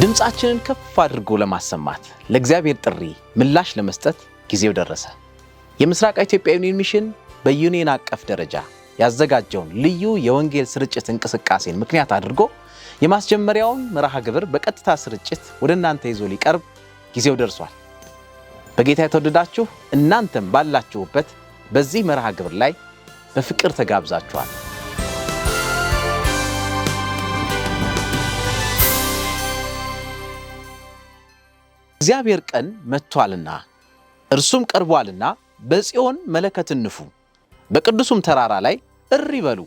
ድምጻችንን ከፍ አድርጎ ለማሰማት ለእግዚአብሔር ጥሪ ምላሽ ለመስጠት ጊዜው ደረሰ። የምስራቅ ኢትዮጵያ ዩኒየን ሚሽን በዩኒየን አቀፍ ደረጃ ያዘጋጀውን ልዩ የወንጌል ስርጭት እንቅስቃሴን ምክንያት አድርጎ የማስጀመሪያውን መርሃ ግብር በቀጥታ ስርጭት ወደ እናንተ ይዞ ሊቀርብ ጊዜው ደርሷል። በጌታ የተወደዳችሁ እናንተም ባላችሁበት በዚህ መርሃ ግብር ላይ በፍቅር ተጋብዛችኋል። እግዚአብሔር ቀን መጥቷልና እርሱም ቀርቧልና በጽዮን መለከትን ንፉ፣ በቅዱሱም ተራራ ላይ እሪ በሉ፣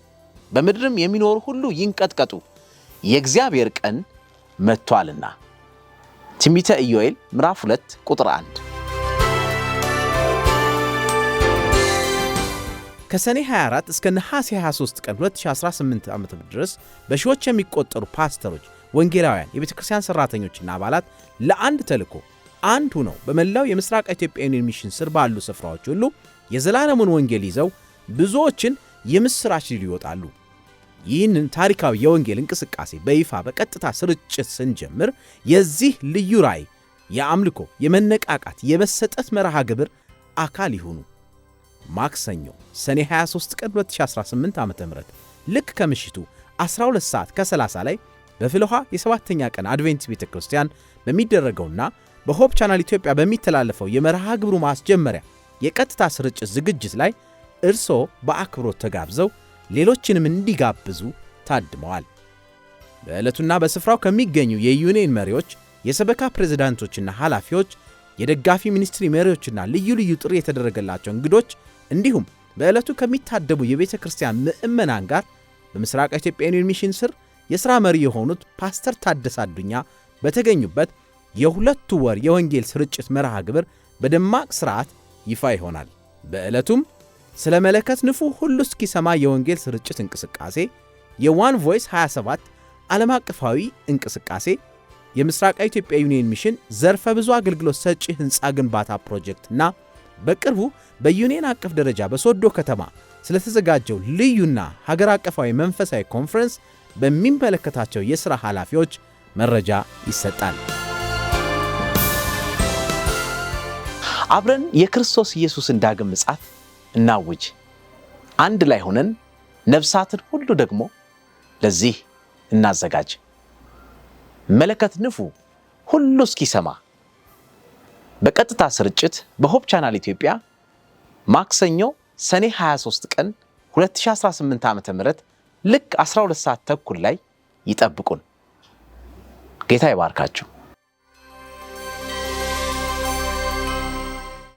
በምድርም የሚኖሩ ሁሉ ይንቀጥቀጡ፣ የእግዚአብሔር ቀን መጥቷልና። ትንቢተ ኢዮኤል ምዕራፍ 2 ቁጥር 1። ከሰኔ 24 እስከ ነሐሴ 23 ቀን 2018 ዓ.ም ድረስ በሺዎች የሚቆጠሩ ፓስተሮች፣ ወንጌላውያን፣ የቤተክርስቲያን ሰራተኞችና አባላት ለአንድ ተልእኮ አንድ ሆነው በመላው የምስራቅ ኢትዮጵያ ዩኒየን ሚሽን ስር ባሉ ስፍራዎች ሁሉ የዘላለሙን ወንጌል ይዘው ብዙዎችን የምስራች ሊሉ ይወጣሉ። ይህንን ታሪካዊ የወንጌል እንቅስቃሴ በይፋ በቀጥታ ስርጭት ስንጀምር የዚህ ልዩ ራእይ የአምልኮ፣ የመነቃቃት፣ የመሰጠት መርሃ ግብር አካል ይሁኑ። ማክሰኞ ሰኔ 23 ቀን 2018 ዓ.ም ልክ ከምሽቱ 12 ሰዓት ከ30 ላይ በፍልውሃ የሰባተኛ ቀን አድቬንቲስት ቤተክርስቲያን በሚደረገውና በሆፕ ቻናል ኢትዮጵያ በሚተላለፈው የመርሃ ግብሩ ማስጀመሪያ የቀጥታ ስርጭት ዝግጅት ላይ እርስዎ በአክብሮት ተጋብዘው ሌሎችንም እንዲጋብዙ ታድመዋል። በዕለቱና በስፍራው ከሚገኙ የዩኒየን መሪዎች፣ የሰበካ ፕሬዝዳንቶችና ኃላፊዎች፣ የደጋፊ ሚኒስትሪ መሪዎችና ልዩ ልዩ ጥሪ የተደረገላቸው እንግዶች እንዲሁም በዕለቱ ከሚታደሙ የቤተ ክርስቲያን ምዕመናን ጋር በምስራቅ ኢትዮጵያ ዩኒየን ሚሽን ስር የሥራ መሪ የሆኑት ፓስተር ታደሰ አዱኛ በተገኙበት የሁለቱ ወር የወንጌል ስርጭት መርሃ ግብር በደማቅ ሥርዓት ይፋ ይሆናል። በዕለቱም ስለ መለከት ንፉ ሁሉ እስኪሰማ የወንጌል ስርጭት እንቅስቃሴ፣ የዋን ቮይስ 27 ዓለም አቀፋዊ እንቅስቃሴ፣ የምስራቅ ኢትዮጵያ ዩኒየን ሚሽን ዘርፈ ብዙ አገልግሎት ሰጪ ሕንፃ ግንባታ ፕሮጀክትና በቅርቡ በዩኒየን አቀፍ ደረጃ በሶዶ ከተማ ስለተዘጋጀው ልዩና ሀገር አቀፋዊ መንፈሳዊ ኮንፈረንስ በሚመለከታቸው የሥራ ኃላፊዎች መረጃ ይሰጣል። አብረን የክርስቶስ ኢየሱስን ዳግም ምጽአት እናውጅ። አንድ ላይ ሆነን ነፍሳትን ሁሉ ደግሞ ለዚህ እናዘጋጅ። መለከት ንፉ ሁሉ እስኪሰማ በቀጥታ ስርጭት በሆፕ ቻናል ኢትዮጵያ ማክሰኞ ሰኔ 23 ቀን 2018 ዓ.ም ልክ 12 ሰዓት ተኩል ላይ ይጠብቁን። ጌታ ይባርካችሁ።